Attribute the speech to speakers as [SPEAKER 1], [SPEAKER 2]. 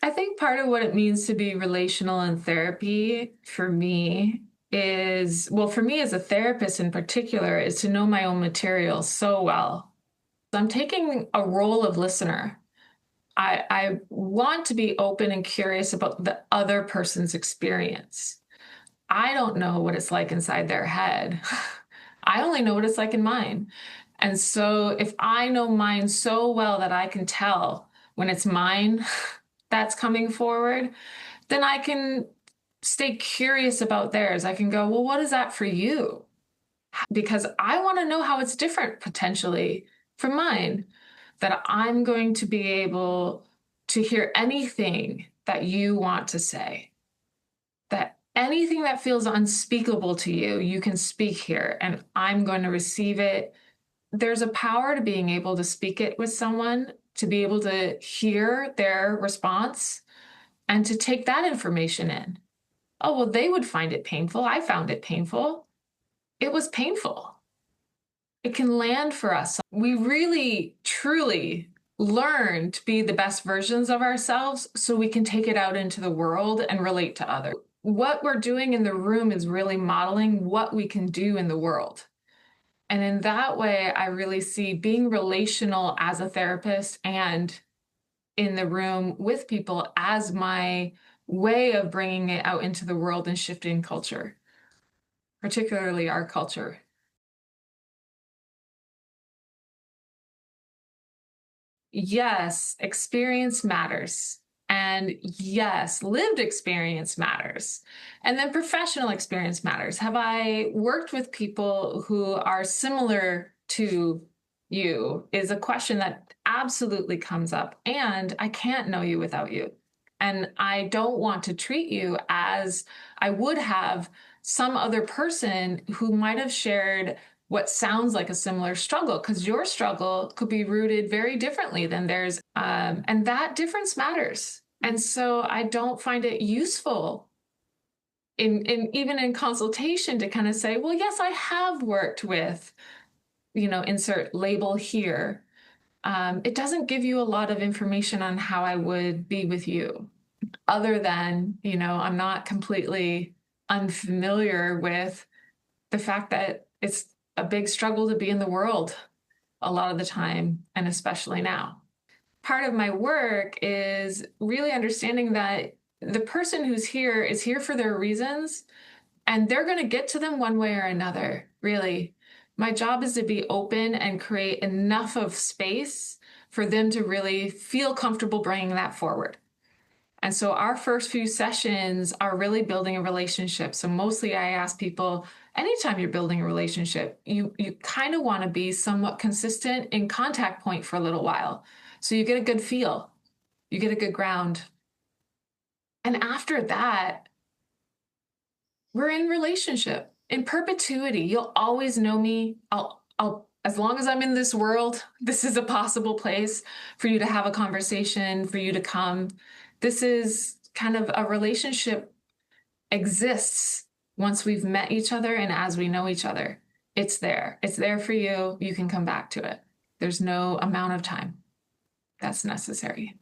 [SPEAKER 1] I think part of what it means to be relational in therapy for me is, well, for me as a therapist in particular, is to know my own material so well. I'm taking a role of listener. I want to be open and curious about the other person's experience. I don't know what it's like inside their head. I only know what it's like in mine. And so if I know mine so well that I can tell when it's mine that's coming forward, then I can stay curious about theirs. I can go, well, what is that for you? Because I want to know how it's different potentially from mine, that I'm going to be able to hear anything that you want to say, that anything that feels unspeakable to you, you can speak here and I'm going to receive it. There's a power to being able to speak it with someone, to be able to hear their response and to take that information in. Oh, well, they would find it painful. I found it painful. It was painful. It can land for us. We really, truly learn to be the best versions of ourselves so we can take it out into the world and relate to others. What we're doing in the room is really modeling what we can do in the world. And in that way, I really see being relational as a therapist and in the room with people as my way of bringing it out into the world and shifting culture, particularly our culture. Yes, experience matters. And yes, lived experience matters. And then professional experience matters. Have I worked with people who are similar to you? Is a question that absolutely comes up. And I can't know you without you. And I don't want to treat you as I would have some other person who might have shared what sounds like a similar struggle, because your struggle could be rooted very differently than theirs. And that difference matters. And so I don't find it useful in even in consultation to kind of say, well, yes, I have worked with, insert label here. It doesn't give you a lot of information on how I would be with you, other than, I'm not completely unfamiliar with the fact that it's a big struggle to be in the world a lot of the time, and especially now. Part of my work is really understanding that the person who's here is here for their reasons, and they're going to get to them one way or another, really. My job is to be open and create enough of space for them to really feel comfortable bringing that forward. And so our first few sessions are really building a relationship. So mostly I ask people, anytime you're building a relationship, you kind of want to be somewhat consistent in contact point for a little while. So you get a good feel, you get a good ground. And after that, we're in relationship in perpetuity. You'll always know me. As long as I'm in this world, this is a possible place for you to have a conversation, for you to come. This is kind of a relationship exists once we've met each other and as we know each other. It's there. It's there for you. You can come back to it. There's no amount of time that's necessary.